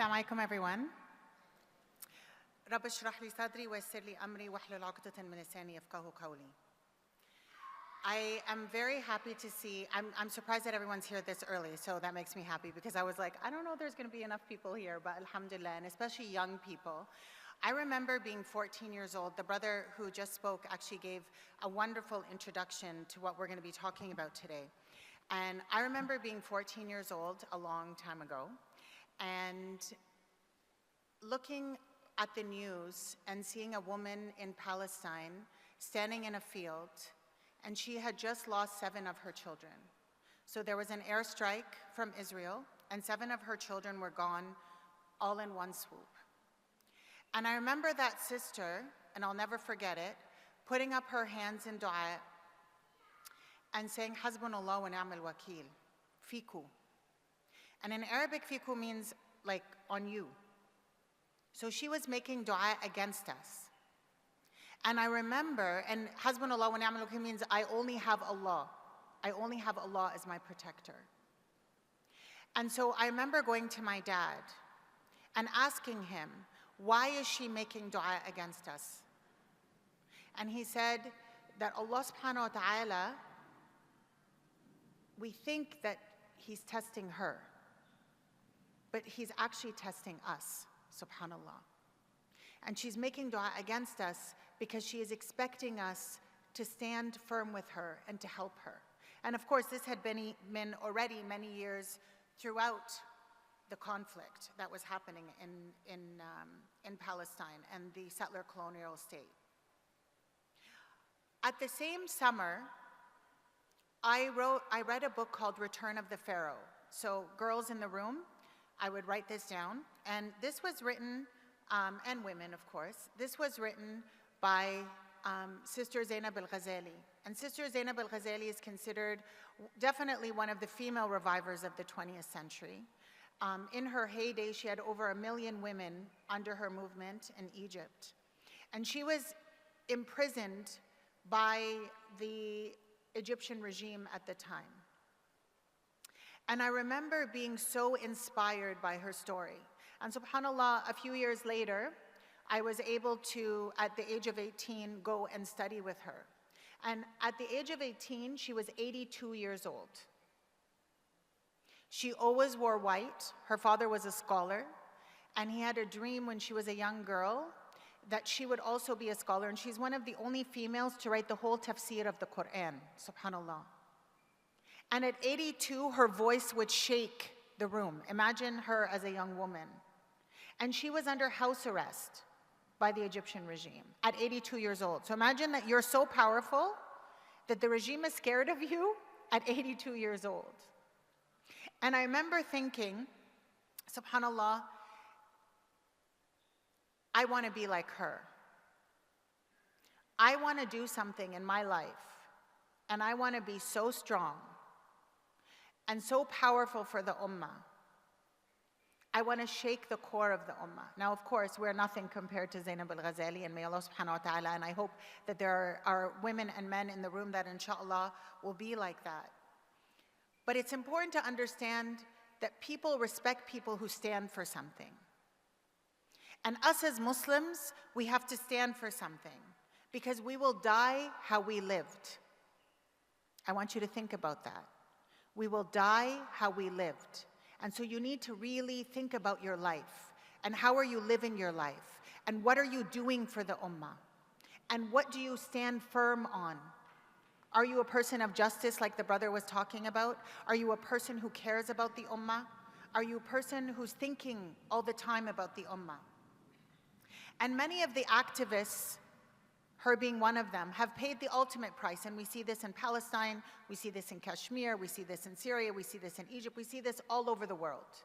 Assalamu alaikum, everyone. رب اشرح لي صدري ويسر لي أمري واحلل عقدة من لساني يفقهوا قولي. I am very happy to see, I'm surprised that everyone's here this early, so that makes me happy because I was like, I don't know if there's going to be enough people here, but alhamdulillah, and especially young people. I remember being 14 years old. The brother who just spoke actually gave a wonderful introduction to what we're going to be talking about today. And I remember being 14 years old a long time ago and looking at the news and seeing a woman in Palestine standing in a field, and she had just lost 7 of her children. So there was an airstrike from Israel, and 7 of her children were gone all in one swoop. And I remember that sister, and I'll never forget it, putting up her hands in dua and saying, Hasbunallah wa ni'mal wakil, fiku. And in Arabic, fiku means like on you. So she was making dua against us. And I remember, and Hasbunallah wa ni'mal wakil means I only have Allah. I only have Allah as my protector. And so I remember going to my dad and asking him, why is she making dua against us? And he said that Allah subhanahu wa ta'ala, we think that he's testing her, but he's actually testing us, subhanallah. And she's making dua against us because she is expecting us to stand firm with her and to help her. And of course, this had been already many years throughout the conflict that was happening in Palestine and the settler colonial state. At the same summer, I read a book called Return of the Pharaoh. So girls in the room, I would write this down. And this was written, and women of course, this was written by Sister Zainab al-Ghazali. And Sister Zainab al-Ghazali is considered definitely one of the female revivers of the 20th century. In her heyday, she had over 1 million women under her movement in Egypt. And she was imprisoned by the Egyptian regime at the time. And I remember being so inspired by her story. And subhanAllah, a few years later, I was able to, at the age of 18, go and study with her. And at the age of 18, she was 82 years old. She always wore white. Her father was a scholar. And he had a dream when she was a young girl that she would also be a scholar. And she's one of the only females to write the whole tafsir of the Quran, subhanAllah. And at 82, her voice would shake the room. Imagine her as a young woman. And she was under house arrest by the Egyptian regime at 82 years old. So imagine that you're so powerful that the regime is scared of you at 82 years old. And I remember thinking, subhanAllah, I want to be like her. I want to do something in my life, and I want to be so strong and so powerful for the Ummah. I want to shake the core of the Ummah. Now, of course, we're nothing compared to Zainab al-Ghazali, and may Allah subhanahu wa ta'ala, and I hope that there are women and men in the room that inshallah will be like that. But it's important to understand that people respect people who stand for something. And us as Muslims, we have to stand for something because we will die how we lived. I want you to think about that. We will die how we lived. And so you need to really think about your life and how are you living your life and what are you doing for the Ummah and what do you stand firm on? Are you a person of justice like the brother was talking about? Are you a person who cares about the Ummah? Are you a person who's thinking all the time about the Ummah? And many of the activists, her being one of them, have paid the ultimate price. And we see this in Palestine, we see this in Kashmir, we see this in Syria, we see this in Egypt, we see this all over the world.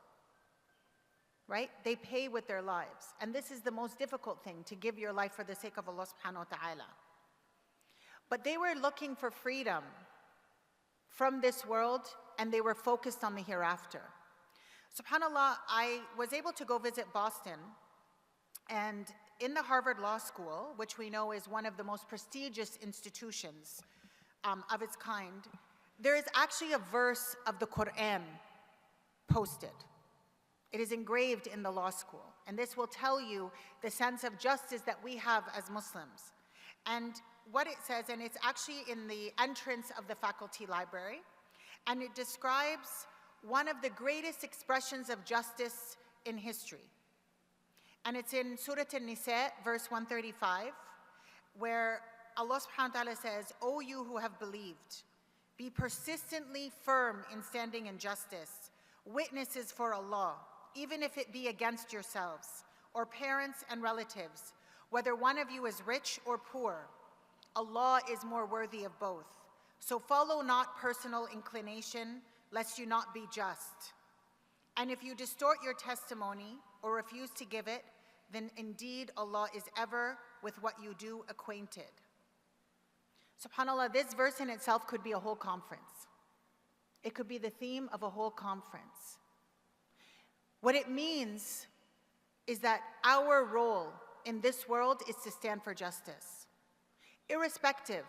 Right? They pay with their lives. And this is the most difficult thing, to give your life for the sake of Allah subhanahu wa ta'ala. But they were looking for freedom from this world, and they were focused on the hereafter. SubhanAllah, I was able to go visit Boston, and in the Harvard Law School, which we know is one of the most prestigious institutions of its kind, there is actually a verse of the Quran posted. It is engraved in the law school. And this will tell you the sense of justice that we have as Muslims. And what it says, and it's actually in the entrance of the faculty library, and it describes one of the greatest expressions of justice in history. And it's in Surah An-Nisa, verse 135, where Allah subhanahu wa ta'ala says, "O you who have believed, be persistently firm in standing in justice, witnesses for Allah, even if it be against yourselves, or parents and relatives, whether one of you is rich or poor. Allah is more worthy of both. So follow not personal inclination, lest you not be just. And if you distort your testimony or refuse to give it, then indeed Allah is ever with what you do acquainted." SubhanAllah, this verse in itself could be a whole conference. It could be the theme of a whole conference. What it means is that our role in this world is to stand for justice. Irrespective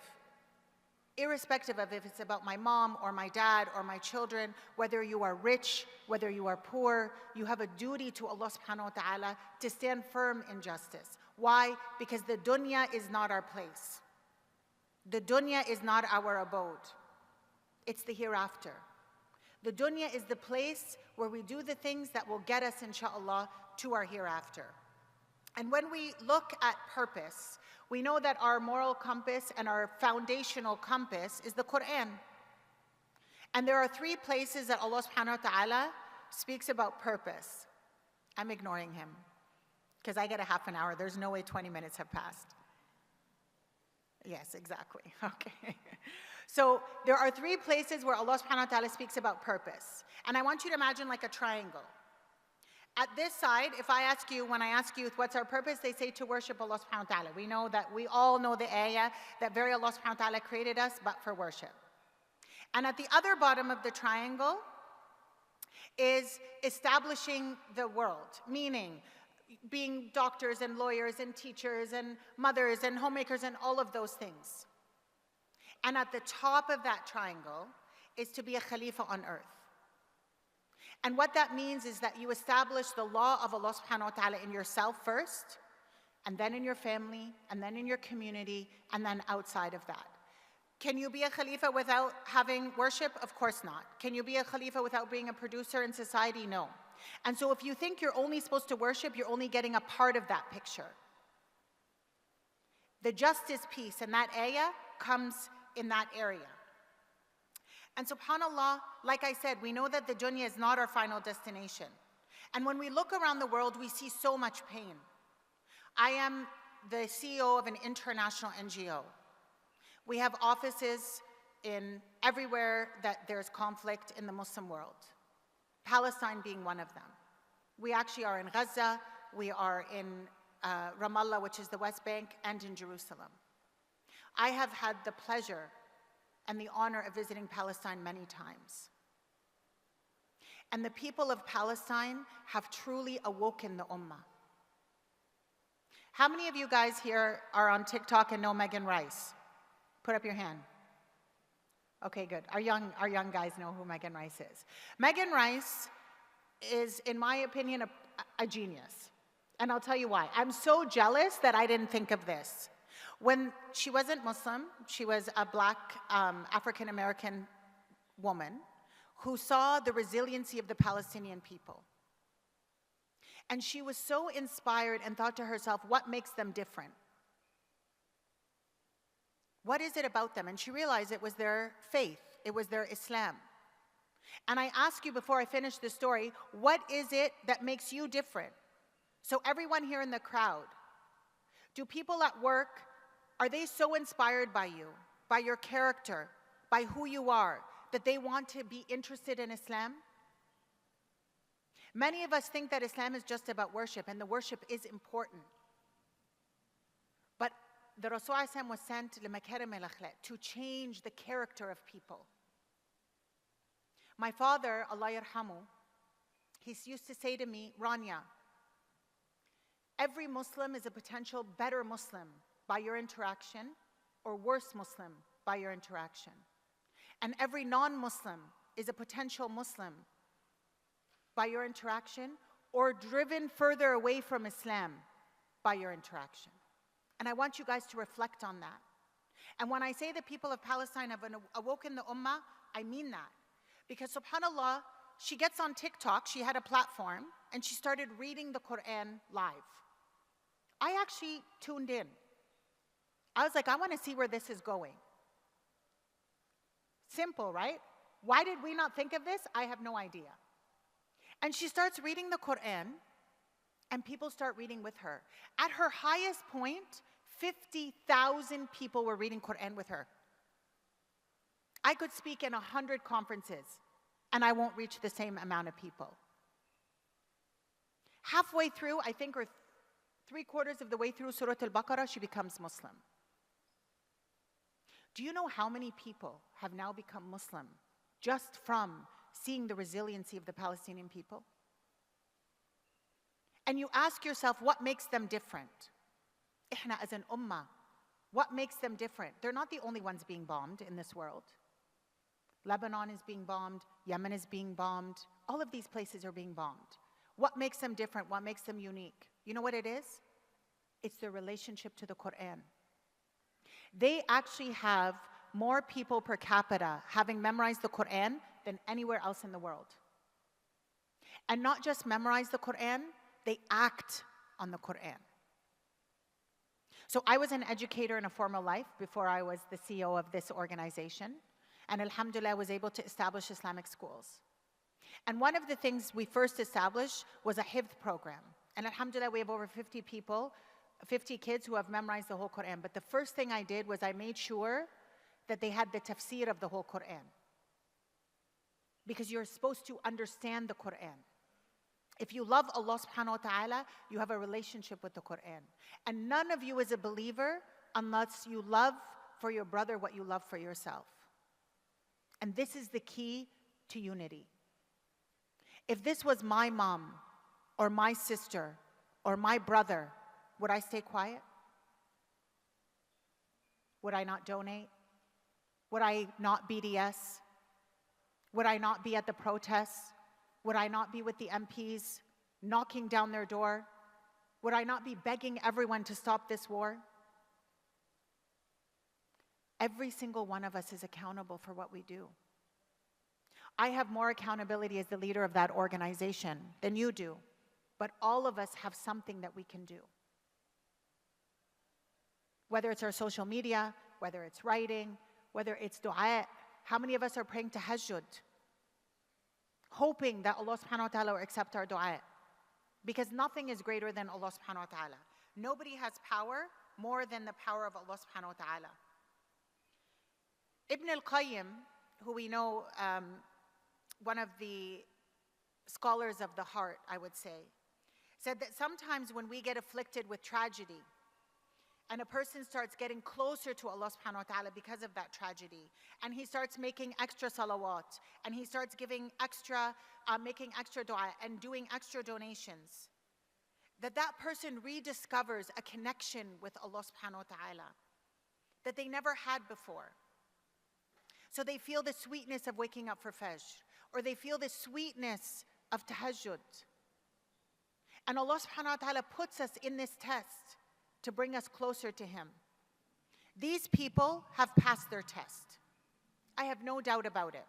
of if it's about my mom or my dad or my children, whether you are rich, whether you are poor, you have a duty to Allah subhanahu wa ta'ala to stand firm in justice. Why? Because the dunya is not our place. The dunya is not our abode. It's the hereafter. The dunya is the place where we do the things that will get us, inshallah, to our hereafter. And when we look at purpose, we know that our moral compass and our foundational compass is the Quran. And there are 3 places that Allah subhanahu wa ta'ala speaks about purpose. I'm ignoring him because I get a half an hour. There's no way 20 minutes have passed. Yes, exactly. Okay. So there are 3 places where Allah subhanahu wa ta'ala speaks about purpose. And I want you to imagine like a triangle. At this side, if I ask you, when I ask youth, what's our purpose? They say to worship Allah subhanahu wa ta'ala. We know that, we all know the ayah that very Allah subhanahu wa ta'ala created us but for worship. And at the other bottom of the triangle is establishing the world, meaning being doctors and lawyers and teachers and mothers and homemakers and all of those things. And at the top of that triangle is to be a khalifa on earth. And what that means is that you establish the law of Allah subhanahu wa ta'ala in yourself first, and then in your family, and then in your community, and then outside of that. Can you be a khalifa without having worship? Of course not. Can you be a khalifa without being a producer in society? No. And so if you think you're only supposed to worship, you're only getting a part of that picture. The justice piece and that ayah comes in that area. And subhanAllah, like I said, we know that the dunya is not our final destination. And when we look around the world, we see so much pain. I am the CEO of an international NGO. We have offices in everywhere that there's conflict in the Muslim world, Palestine being one of them. We actually are in Gaza, we are in Ramallah, which is the West Bank, and in Jerusalem. I have had the pleasure and the honor of visiting Palestine many times. And the people of Palestine have truly awoken the Ummah. How many of you guys here are on TikTok and know Megan Rice? Put up your hand. Okay, good. Our young guys know who Megan Rice is. Megan Rice is, in my opinion, a genius. And I'll tell you why. I'm so jealous that I didn't think of this. When she wasn't Muslim, she was a black African-American woman who saw the resiliency of the Palestinian people. And she was so inspired and thought to herself, what makes them different? What is it about them? And she realized it was their faith, it was their Islam. And I ask you before I finish the story, what is it that makes you different? So everyone here in the crowd, do people at work, are they so inspired by you, by your character, by who you are, that they want to be interested in Islam? Many of us think that Islam is just about worship, and the worship is important. But the Rasul was sent to change the character of people. My father, Allah yarhamu, he used to say to me, Rania, every Muslim is a potential better Muslim by your interaction, or worse Muslim by your interaction. And every non-Muslim is a potential Muslim by your interaction, or driven further away from Islam by your interaction? And I want you guys to reflect on that. And when I say the people of Palestine have awoken the Ummah, I mean that. Because subhanAllah, she gets on TikTok, she had a platform, and she started reading the Quran live. I actually tuned in. I was like, I want to see where this is going. Simple, right? Why did we not think of this? I have no idea. And she starts reading the Quran, and people start reading with her. At her highest point, 50,000 people were reading Quran with her. I could speak in 100 conferences, and I won't reach the same amount of people. Halfway through, I think, or 3/4 of the way through Surah Al-Baqarah, she becomes Muslim. Do you know how many people have now become Muslim just from seeing the resiliency of the Palestinian people? And you ask yourself, what makes them different? ICNA as an ummah, what makes them different? They're not the only ones being bombed in this world. Lebanon is being bombed, Yemen is being bombed, all of these places are being bombed. What makes them different? What makes them unique? You know what it is? It's their relationship to the Quran. They actually have more people per capita having memorized the Quran than anywhere else in the world. And not just memorize the Quran, they act on the Quran. So I was an educator in a formal life before I was the CEO of this organization. And alhamdulillah, I was able to establish Islamic schools. And one of the things we first established was a hifz program. And alhamdulillah, we have over 50 people, 50 kids who have memorized the whole Quran. But the first thing I did was I made sure that they had the tafsir of the whole Quran. Because you're supposed to understand the Quran. If you love Allah subhanahu wa ta'ala, you have a relationship with the Quran. And none of you is a believer unless you love for your brother what you love for yourself. And this is the key to unity. If this was my mom or my sister or my brother, would I stay quiet? Would I not donate? Would I not BDS? Would I not be at the protests? Would I not be with the MPs, knocking down their door? Would I not be begging everyone to stop this war? Every single one of us is accountable for what we do. I have more accountability as the leader of that organization than you do, but all of us have something that we can do. Whether it's our social media, whether it's writing, whether it's dua. How many of us are praying tahajjud? Hoping that Allah subhanahu wa ta'ala will accept our dua. Because nothing is greater than Allah subhanahu wa ta'ala. Nobody has power more than the power of Allah subhanahu wa ta'ala. Ibn al-Qayyim, who we know, one of the scholars of the heart, I would say, said that sometimes when we get afflicted with tragedy, and a person starts getting closer to Allah subhanahu wa ta'ala because of that tragedy, and he starts making extra salawat, and he starts giving extra, making extra dua, and doing extra donations, that person rediscovers a connection with Allah subhanahu wa ta'ala that they never had before. So they feel the sweetness of waking up for Fajr, or they feel the sweetness of tahajjud. And Allah subhanahu wa ta'ala puts us in this test to bring us closer to Him. These people have passed their test. I have no doubt about it.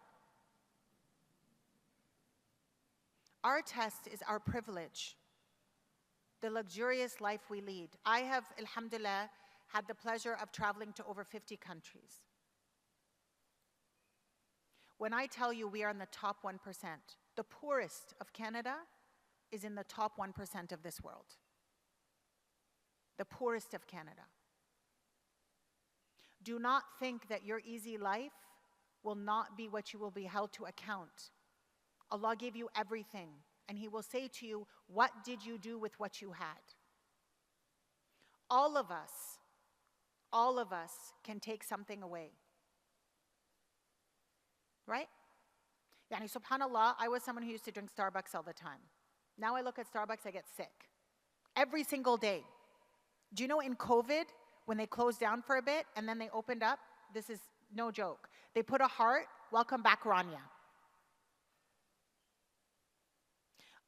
Our test is our privilege, the luxurious life we lead. I have, alhamdulillah, had the pleasure of traveling to over 50 countries. When I tell you we are in the top 1%, the poorest of Canada is in the top 1% of this world. The poorest of Canada. Do not think that your easy life will not be what you will be held to account. Allah gave you everything, and He will say to you, what did you do with what you had? All of us can take something away. Right? Yani, subhanAllah, I was someone who used to drink Starbucks all the time. Now I look at Starbucks, I get sick. Every single day. Do you know in COVID, when they closed down for a bit and then they opened up, this is no joke, they put a heart, welcome back Rania.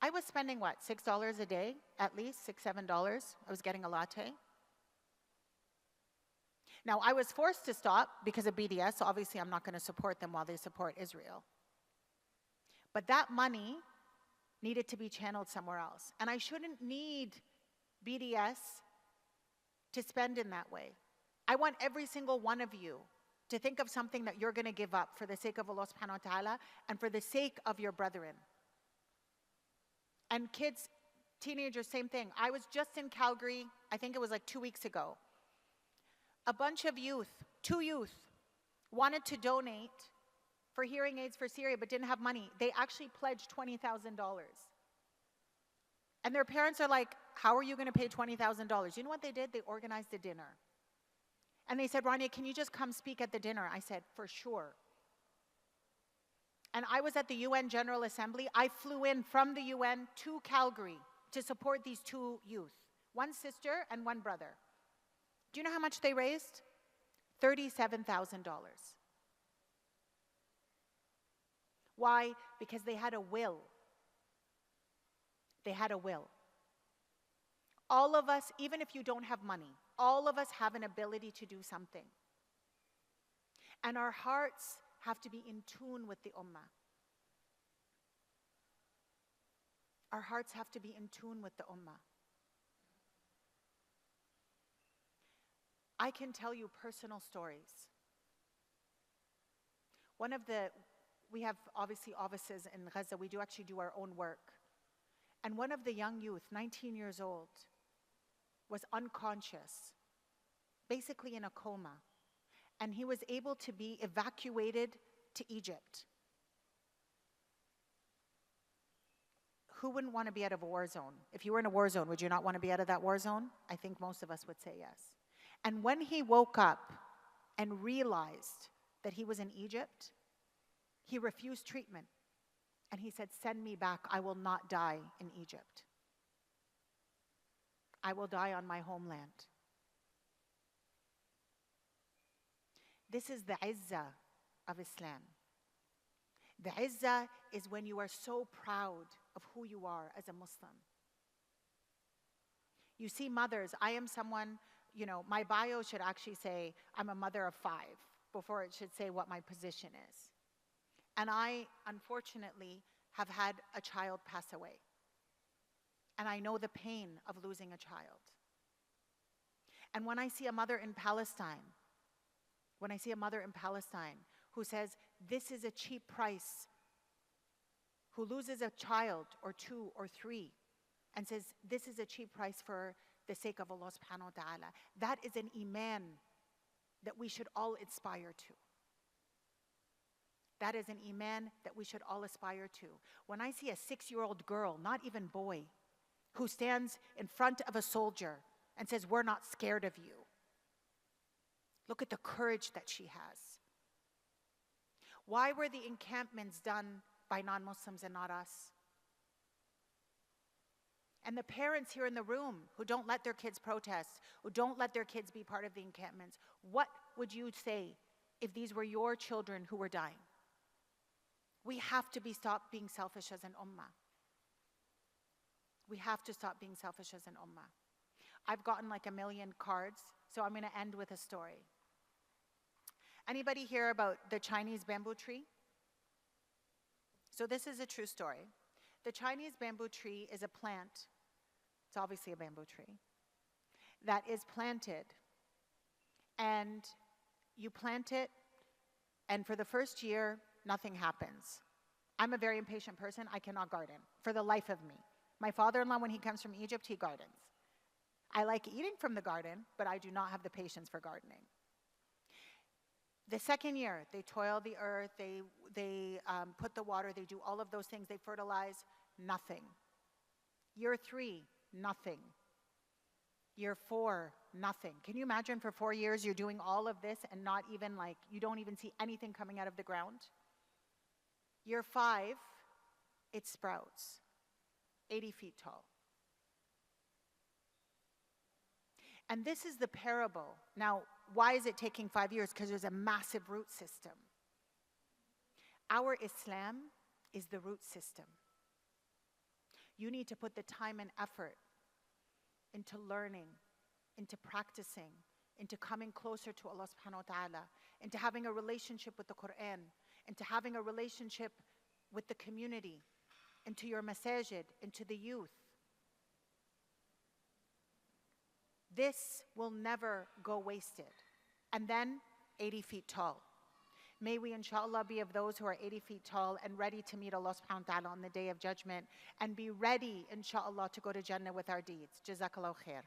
I was spending what, $6 a day, at least $6, $7. I was getting a latte. Now, I was forced to stop because of BDS, so obviously I'm not going to support them while they support Israel. But that money needed to be channeled somewhere else. And I shouldn't need BDS to spend in that way. I want every single one of you to think of something that you're going to give up for the sake of Allah subhanahu wa ta'ala and for the sake of your brethren. And kids, teenagers, same thing. I was just in Calgary, I think it was like 2 weeks ago. A bunch of youth, 2 youth, wanted to donate for hearing aids for Syria but didn't have money. They actually pledged $20,000. And their parents are like, how are you going to pay $20,000? You know what they did? They organized a dinner. And they said, Rania, can you just come speak at the dinner? I said, for sure. And I was at the UN General Assembly. I flew in from the UN to Calgary to support these 2 youth, one sister and one brother. Do you know how much they raised? $37,000. Why? Because they had a will. They had a will. All of us, even if you don't have money, all of us have an ability to do something. And our hearts have to be in tune with the Ummah. Our hearts have to be in tune with the Ummah. I can tell you personal stories. We have obviously offices in Gaza. We do actually do our own work. And one of the young youth, 19 years old, was unconscious, basically in a coma. And he was able to be evacuated to Egypt. Who wouldn't want to be out of a war zone? If you were in a war zone, would you not want to be out of that war zone? I think most of us would say yes. And when he woke up and realized that he was in Egypt, he refused treatment. And he said, send me back. I will not die in Egypt. I will die on my homeland. This is the izzah of Islam. The izzah is when you are so proud of who you are as a Muslim. You see mothers, I am someone, my bio should actually say I'm a mother of 5 before it should say what my position is. And I, unfortunately, have had a child pass away. And I know the pain of losing a child. And when I see a mother in Palestine, who says, this is a cheap price, who loses a child or 2 or 3, and says, this is a cheap price for the sake of Allah subhanahu wa ta'ala, that is an iman that we should all aspire to. That is an iman that we should all aspire to. When I see a 6-year-old girl, not even boy, who stands in front of a soldier and says, we're not scared of you. Look at the courage that she has. Why were the encampments done by non-Muslims and not us? And the parents here in the room who don't let their kids protest, who don't let their kids be part of the encampments, what would you say if these were your children who were dying? We have to stop being selfish as an ummah. We have to stop being selfish as an ummah. I've gotten like 1 million cards, so I'm going to end with a story. Anybody hear about the Chinese bamboo tree? So this is a true story. The Chinese bamboo tree is a plant. It's obviously a bamboo tree that is planted. And you plant it, and for the first year, nothing happens. I'm a very impatient person. I cannot garden for the life of me. My father-in-law, when he comes from Egypt, he gardens. I like eating from the garden, but I do not have the patience for gardening. The second year, they toil the earth, they put the water, they do all of those things, they fertilize, nothing. Year 3, nothing. Year 4, nothing. Can you imagine for 4 years you're doing all of this and not even you don't even see anything coming out of the ground? Year 5, it sprouts, 80 feet tall. And this is the parable. Now, why is it taking 5 years? Because there's a massive root system. Our Islam is the root system. You need to put the time and effort into learning, into practicing, into coming closer to Allah subhanahu wa ta'ala, into having a relationship with the Quran, into having a relationship with the community, into your masajid, into the youth. This will never go wasted. And then 80 feet tall. May we inshallah be of those who are 80 feet tall and ready to meet Allah subhanahu wa ta'ala on the day of judgment, and be ready inshallah to go to Jannah with our deeds. Jazakallahu khair.